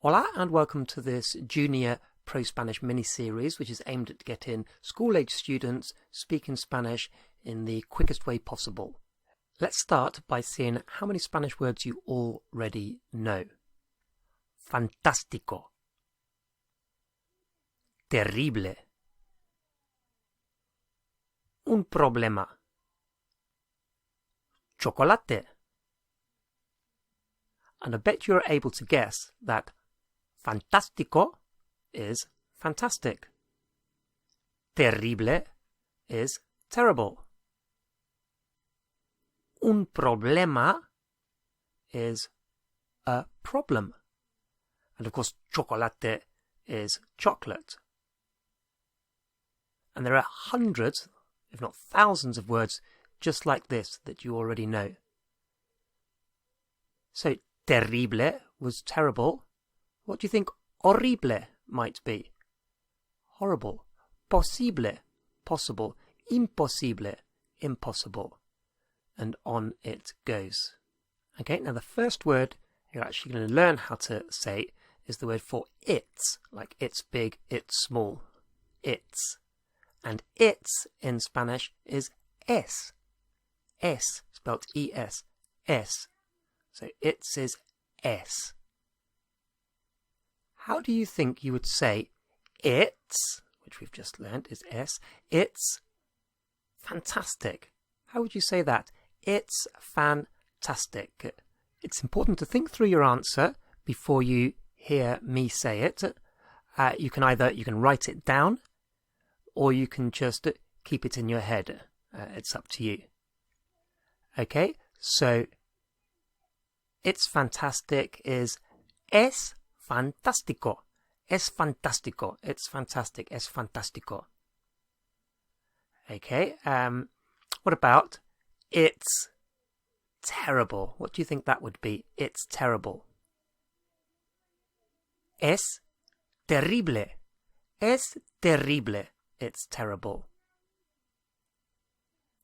Hola and welcome to this Junior Pro-Spanish mini-series which is aimed at getting school-age students speaking Spanish in the quickest way possible. Let's start by seeing how many Spanish words you already know. Fantástico. Terrible. Un problema. Chocolate. And I bet you're able to guess that fantástico is fantastic. Terrible is terrible. Un problema is a problem. And of course, chocolate is chocolate. And there are hundreds, if not thousands of words just like this that you already know. So, terrible was terrible. What do you think horrible might be? Horrible. Posible, possible. Impossible, impossible. And on it goes. Okay, now the first word you're actually going to learn how to say is the word for it's, like it's big, it's small. It's. And it's in Spanish is es. Es, spelled E-S. Es. So it's is es. How do you think you would say it's, which we've just learned is s, it's fantastic? How would you say that? It's fantastic. It's important to think through your answer before you hear me say it. You can write it down, or you can just keep it in your head. It's up to you. Okay, so it's fantastic is es fantástico. Es fantástico. It's fantastic. Es fantástico. Okay. What about it's terrible? What do you think that would be? It's terrible. Es terrible. Es terrible. It's terrible.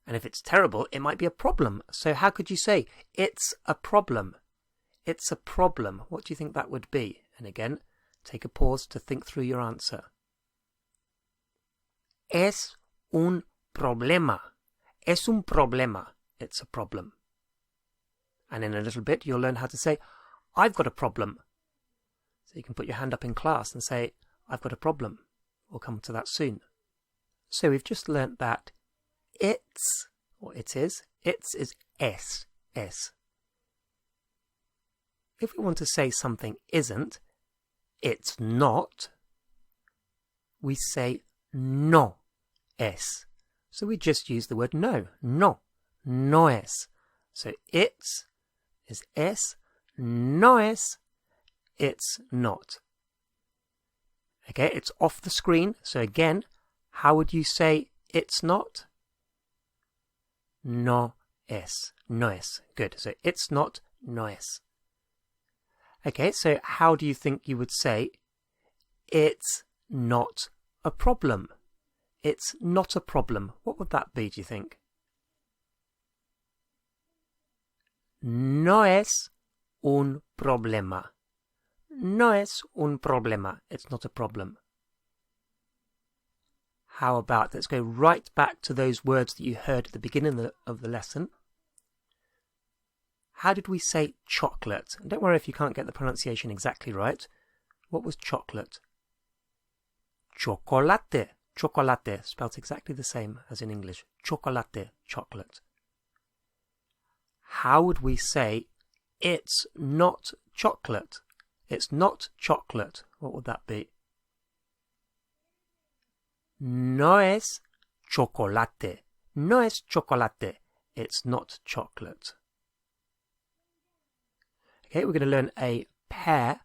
And if it's terrible, it might be a problem. So how could you say it's a problem? It's a problem. What do you think that would be? And again, take a pause to think through your answer. Es un problema. Es un problema. It's a problem. And in a little bit, you'll learn how to say, I've got a problem. So you can put your hand up in class and say, I've got a problem. We'll come to that soon. So we've just learnt that it's, or it is es, es. If we want to say something isn't, it's not, we say no es. So we just use the word no. No. No es. So it's is es. No es. It's not. Okay, it's off the screen. So again, how would you say it's not? No es. No es. Good. So it's not. No es. Okay, so how do you think you would say it's not a problem? It's not a problem. What would that be, do you think? No es un problema. No es un problema. It's not a problem. How about, let's go right back to those words that you heard at the beginning of the lesson. How did we say chocolate? And don't worry if you can't get the pronunciation exactly right. What was chocolate? Chocolate. Chocolate. Spelt exactly the same as in English. Chocolate. Chocolate. How would we say it's not chocolate? It's not chocolate. What would that be? No es chocolate. No es chocolate. It's not chocolate. Okay, we're going to learn a pair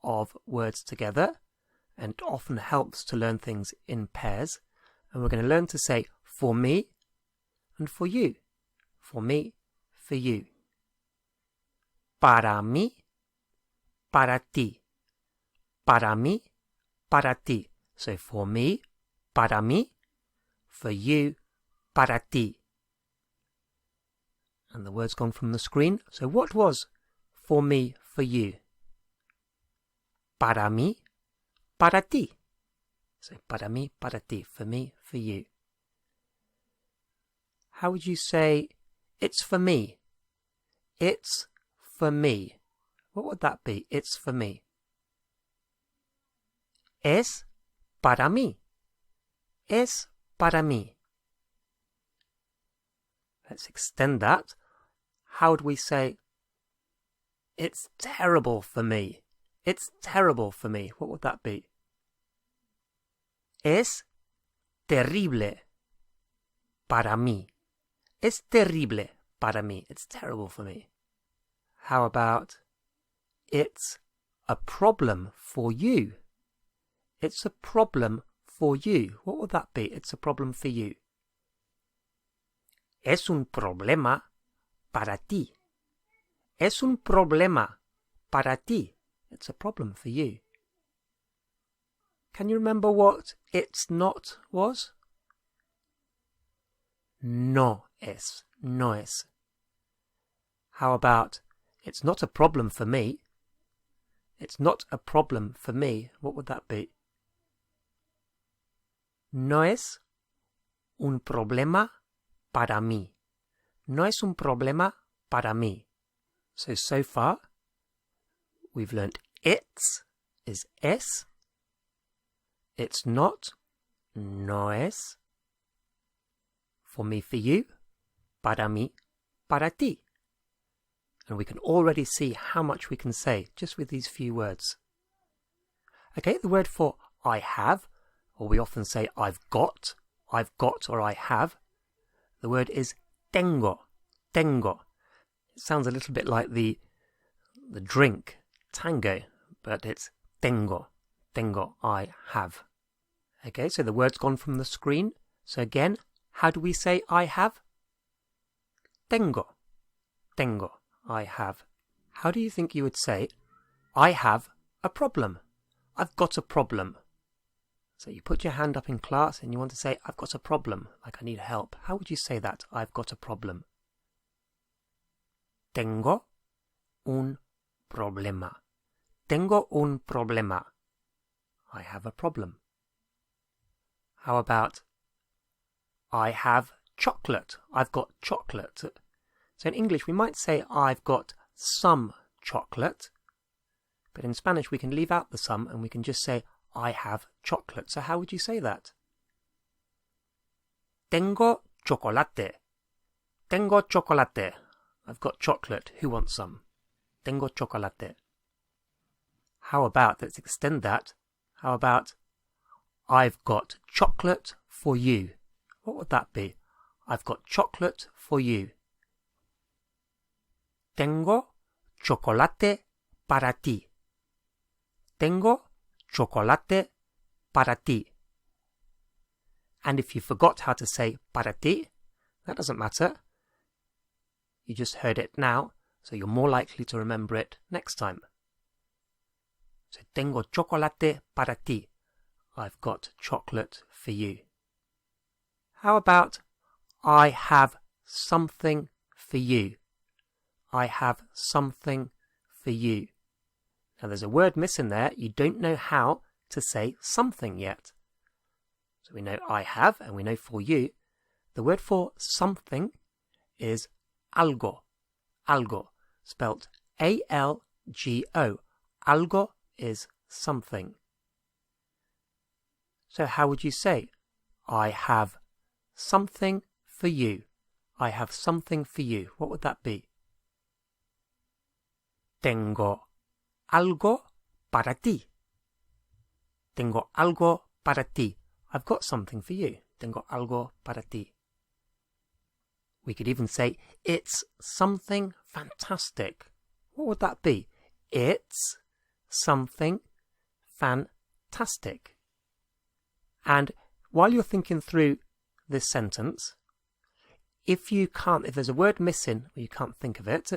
of words together, and it often helps to learn things in pairs. And we're going to learn to say for me and for you. For me, for you. Para mí, para ti. Para mí, para ti. So for me, para mí. For you, para ti. And the word's gone from the screen. So what was for me, for you? para mí, para ti. So para mí, para ti, for me, for you. How would you say, it's for me? It's for me. What would that be? It's for me. Es para mí. Es para mí. Let's extend that. How would we say, it's terrible for me? It's terrible for me. What would that be? Es terrible para mí. Es terrible para mí. It's terrible for me. How about, it's a problem for you? It's a problem for you. What would that be? It's a problem for you. Es un problema para ti. Es un problema para ti. It's a problem for you. Can you remember what it's not was? No es. No es. How about, it's not a problem for me? It's not a problem for me. What would that be? No es un problema para mí. No es un problema para mí. So far, we've learnt it's is es. It's not, no es. For me, for you. Para mí, para ti. And we can already see how much we can say just with these few words. Okay, the word for I have, or we often say I've got, or I have. The word is tengo, tengo. It sounds a little bit like the drink, tango, but it's tengo, tengo, I have. Okay, so the word's gone from the screen. So again, how do we say I have? Tengo, tengo, I have. How do you think you would say, I have a problem? I've got a problem. So you put your hand up in class and you want to say, I've got a problem, like I need help. How would you say that? I've got a problem. Tengo un problema. Tengo un problema. I have a problem. How about, I have chocolate. I've got chocolate. So in English we might say, I've got some chocolate. But in Spanish we can leave out the some and we can just say, I have chocolate. So how would you say that? Tengo chocolate. Tengo chocolate. I've got chocolate. Who wants some? Tengo chocolate. How about, let's extend that. How about, I've got chocolate for you. What would that be? I've got chocolate for you. Tengo chocolate para ti. Tengo chocolate para ti. And if you forgot how to say para ti, that doesn't matter. You just heard it now, so you're more likely to remember it next time. So tengo chocolate para ti. I've got chocolate for you. How about, I have something for you. I have something for you. Now there's a word missing there. You don't know how to say something yet. So we know I have and we know for you. The word for something is algo. Algo, spelt A-L-G-O. Algo is something. So how would you say, I have something for you? I have something for you. What would that be? Tengo algo para ti. Tengo algo para ti. I've got something for you. Tengo algo para ti. We could even say, it's something fantastic. What would that be? It's something fantastic. And while you're thinking through this sentence, if there's a word missing or you can't think of it,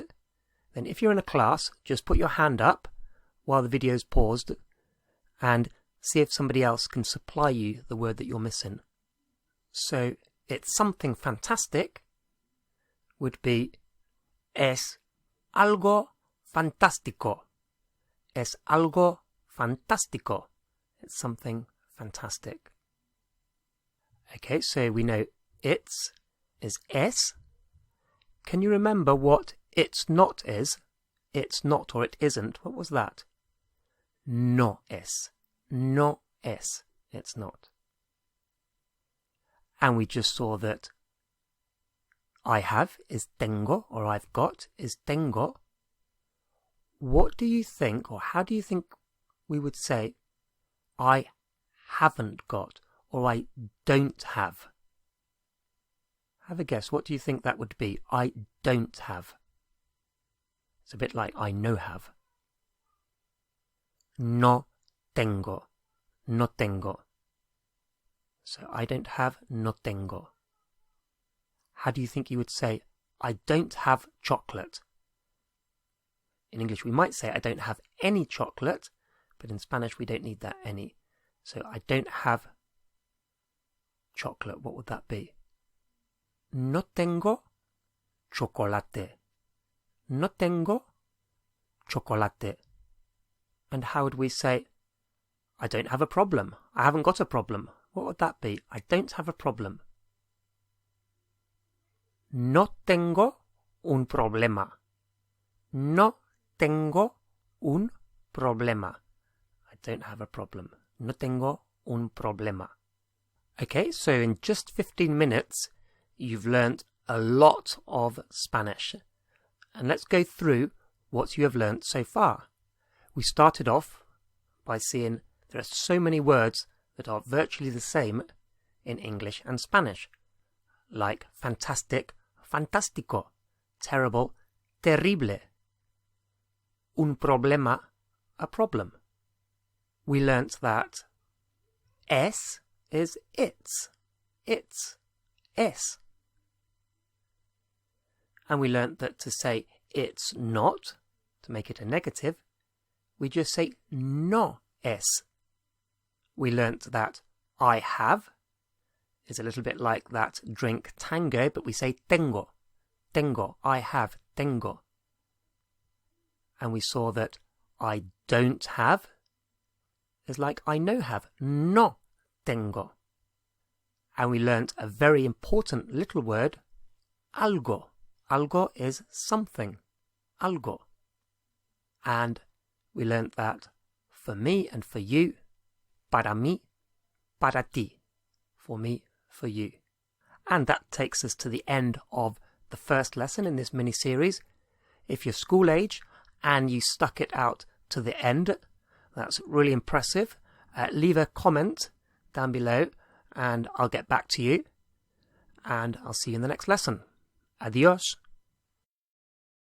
then if you're in a class, just put your hand up while the video's paused and see if somebody else can supply you the word that you're missing. So it's something fantastic would be es algo fantástico. Es algo fantástico. It's something fantastic. Okay, so we know it's is es. Can you remember what it's not is? It's not or it isn't. What was that? No es. No es. It's not. And we just saw that I have is tengo, or I've got is tengo. What do you think, or how do you think we would say I haven't got, or I don't have? Have a guess. What do you think that would be? I don't have. It's a bit like I no have. No tengo. No tengo. So I don't have, no tengo. How do you think you would say, I don't have chocolate? In English we might say, I don't have any chocolate, but in Spanish we don't need that any. So I don't have chocolate. What would that be? No tengo chocolate. No tengo chocolate. And how would we say, I don't have a problem. I haven't got a problem. What would that be? I don't have a problem. No tengo un problema. No tengo un problema. I don't have a problem. No tengo un problema. Okay, so in just 15 minutes, you've learnt a lot of Spanish. And let's go through what you have learnt so far. We started off by seeing there are so many words that are virtually the same in English and Spanish, like fantastic, fantástico, terrible, terrible, un problema, a problem. We learnt that es is it's, es. And we learnt that to say it's not, to make it a negative, we just say no es. We learnt that I have is a little bit like that drink tango, but we say tengo. Tengo, I have, tengo. And we saw that I don't have is like I no have, no tengo. And we learnt a very important little word, algo. Algo is something, algo. And we learnt that for me and for you, para mí, para ti, for me, for you. And that takes us to the end of the first lesson in this mini-series. If you're school age and you stuck it out to the end, that's really impressive. Leave a comment down below and I'll get back to you. And I'll see you in the next lesson. Adios.